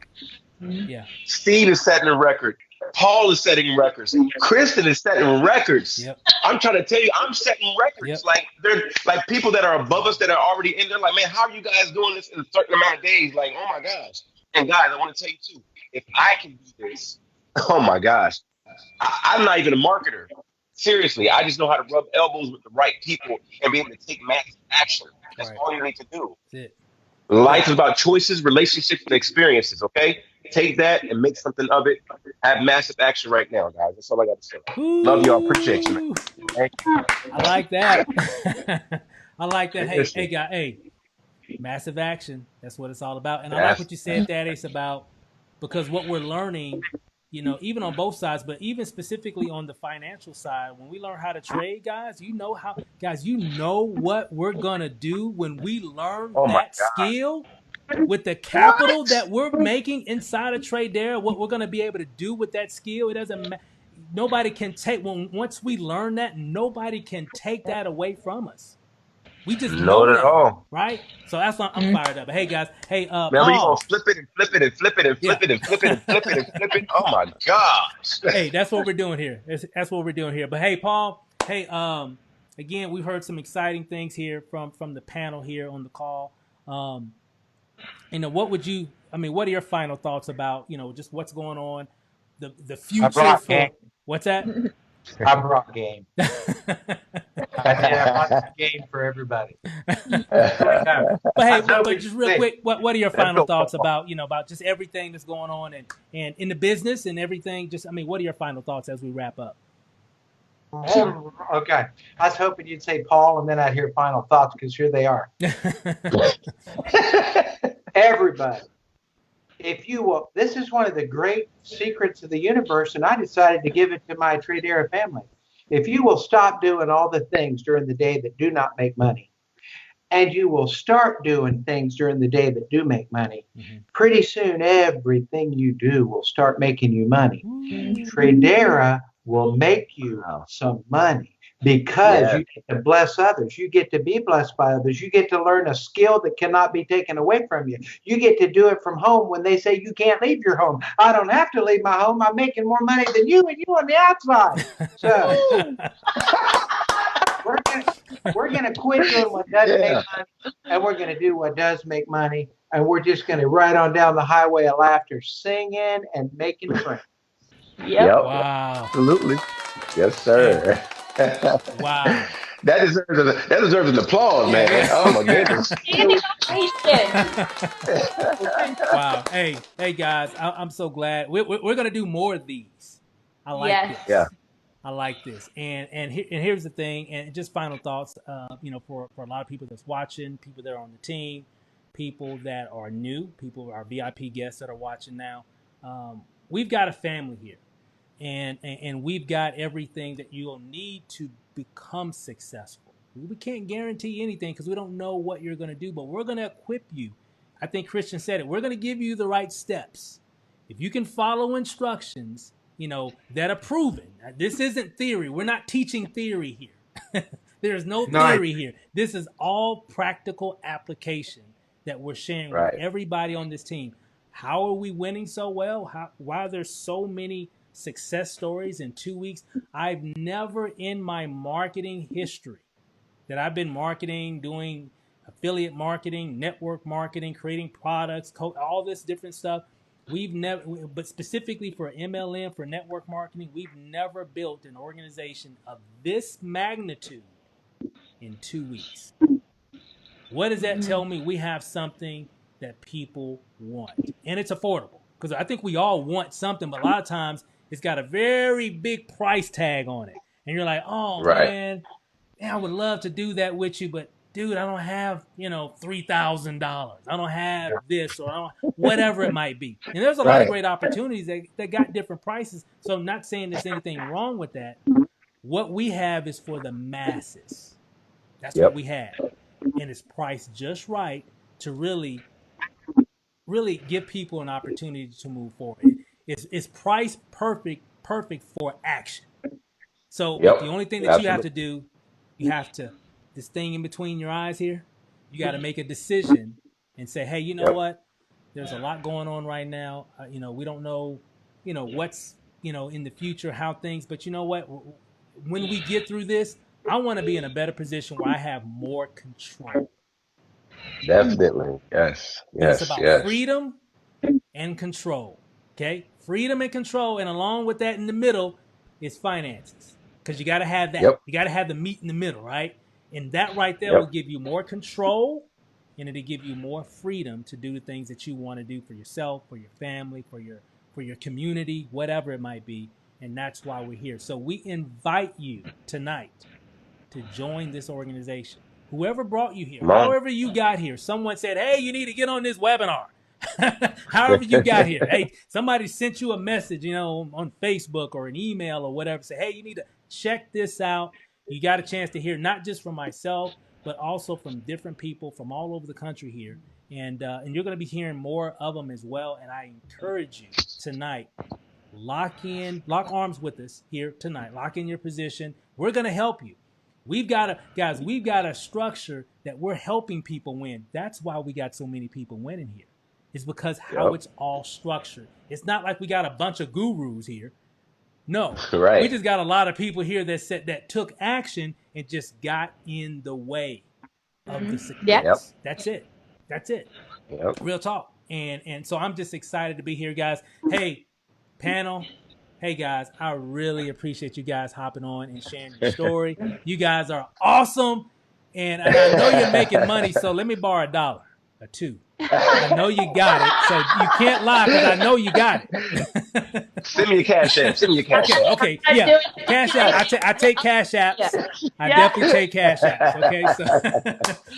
Yeah. Steve is setting a record. Paul is setting records. Kristen is setting records. Yep. I'm trying to tell you, I'm setting records. Yep. Like they're like people that are above us that are already in there. Like, man, how are you guys doing this in a certain amount of days? Like, oh my gosh. And guys, I want to tell you too, if I can do this, oh my gosh, I'm not even a marketer. Seriously, I just know how to rub elbows with the right people and be able to take massive action. That's Right. all you need to do. That's it. Life is about choices, relationships, and experiences, okay? Take that and make something of it. Have massive action right now, guys. That's all I got to say. Ooh. Love y'all. Appreciate you, man. Thank you. I like that. I like that. Hey, guys. Hey, massive action. That's what it's all about. And I like what you said, Thaddeus, about because what we're learning, even on both sides, but even specifically on the financial side, when we learn how to trade, guys, you know what we're going to do when we learn that skill with the capital that we're making inside of Tradera, what we're going to be able to do with that skill. It doesn't nobody can take once we learn that, nobody can take that away from us. We just know that, all. right? So that's why I'm fired up. Hey guys, hey Man, Paul. we gonna flip it and flip it and flip it and flip it and flip it and flip it and flip it. Oh my gosh. Hey, that's what we're doing here. That's what we're doing here. But hey, Paul, hey, again, we've heard some exciting things here from the panel here on the call. What are your final thoughts about, just what's going on, the future for game. What's that? I brought game. I brought game for everybody. But hey, but just real quick, what are your final thoughts about, about just everything that's going on and in the business and everything? What are your final thoughts as we wrap up? Okay. I was hoping you'd say Paul and then I'd hear final thoughts because here they are. Everybody, if you will, this is one of the great secrets of the universe, and I decided to give it to my Tradera family. If you will stop doing all the things during the day that do not make money, and you will start doing things during the day that do make money, pretty soon everything you do will start making you money. Tradera will make you some money because you get to bless others. You get to be blessed by others. You get to learn a skill that cannot be taken away from you. You get to do it from home when they say you can't leave your home. I don't have to leave my home. I'm making more money than you and you on the outside. So we're gonna quit doing what doesn't make money, and we're gonna do what does make money, and we're just gonna ride on down the highway of laughter, singing and making friends. Yep. Wow. Absolutely. Yes, sir. Wow. That deserves an applause, Yeah, man. Oh my yeah. goodness. Standing ovation. Wow. Hey guys, I'm so glad. We're gonna do more of these. I like Yes. Yeah. this. I like this. And here's the thing. And just final thoughts. For a lot of people that's watching, people that are on the team, people that are new, people our VIP guests that are watching now. We've got a family here, and we've got everything that you'll need to become successful. We can't guarantee anything because we don't know what you're going to do, but we're going to equip you. I think Christian said it. We're going to give you the right steps. If you can follow instructions, that are proven. This isn't theory. We're not teaching theory here. There's no Nice. theory here. This is all practical application that we're sharing with Right. everybody on this team. How are we winning so well? Why are there so many success stories in 2 weeks? I've never in my marketing history that I've been marketing, doing affiliate marketing, network marketing, creating products, all this different stuff. We've never, but specifically for MLM, for network marketing, we've never built an organization of this magnitude in 2 weeks. What does that tell me? We have something that people want, and it's affordable. Because I think we all want something, but a lot of times it's got a very big price tag on it, and you're like, "Oh Right. man, I would love to do that with you, but dude, I don't have $3,000. I don't have this, or I don't, whatever it might be." And there's a lot of Right. great opportunities that got different prices. So I'm not saying there's anything wrong with that. What we have is for the masses. That's what Yep. we have, and it's priced just right to really give people an opportunity to move forward. It's priced perfect for action. So, but Yep. the only thing that you have to Absolutely. do, you have to, this thing in between your eyes here, you got to make a decision and say, hey, you know Yep. what? There's a lot going on right now. We don't know, what's, in the future, how things, but you know what? When we get through this, I want to be in a better position where I have more control. Definitely. Yes. And it's Yes. about Yes. freedom and control. Okay? Freedom and control. And along with that in the middle is finances. Because you got to have that. Yep. You got to have the meat in the middle, right? And that right there will Yep. give you more control, and it'll give you more freedom to do the things that you want to do for yourself, for your family, for your community, whatever it might be. And that's why we're here. So we invite you tonight to join this organization. Whoever brought you here, Come on. however you got here, someone said, hey, you need to get on this webinar. However you got here. Hey, somebody sent you a message, on Facebook or an email or whatever. Say, hey, you need to check this out. You got a chance to hear not just from myself, but also from different people from all over the country here. And you're going to be hearing more of them as well. And I encourage you tonight, lock arms with us here tonight. Lock in your position. We're going to help you. We've got a structure that we're helping people win. That's why we got so many people winning here. It's because how Yep. it's all structured. It's not like we got a bunch of gurus here. No, Right. we just got a lot of people here that took action and just got in the way of the success. Yeah. Yep. That's it. That's it. Yep. Real talk. And so I'm just excited to be here, guys. Hey, panel. Hey guys, I really appreciate you guys hopping on and sharing your story. You guys are awesome, and I know you're making money. So let me borrow $1 or $2. I know you got it, so you can't lie because I know you got it. Send me your cash app. Send me your cash app. Okay, yeah, cash app. I take cash apps. Yeah. I Yeah. definitely take cash apps. Okay, so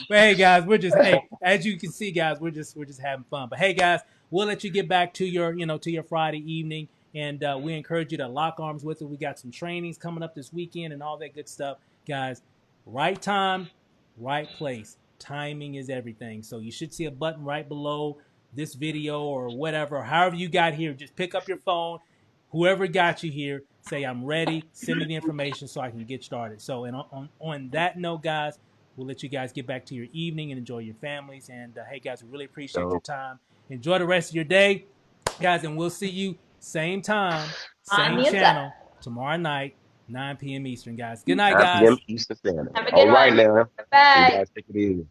but hey guys, as you can see, guys, we're just having fun. But hey guys, we'll let you get back to your to your Friday evening, and we encourage you to lock arms with it. We got some trainings coming up this weekend and all that good stuff, guys. Right time, right place. Timing is everything. So you should see a button right below this video or whatever, however you got here. Just pick up your phone. Whoever got you here, say I'm ready. Send me the information so I can get started. So, and on that note, guys, we'll let you guys get back to your evening and enjoy your families. And hey, guys, we really appreciate your time. Enjoy the rest of your day, guys, and we'll see you same time, same channel tomorrow night, 9 p.m. Eastern, guys. Good night, 9 guys. p.m. Eastern Standard. Have a good All right one. now. Bye. You guys take it easy.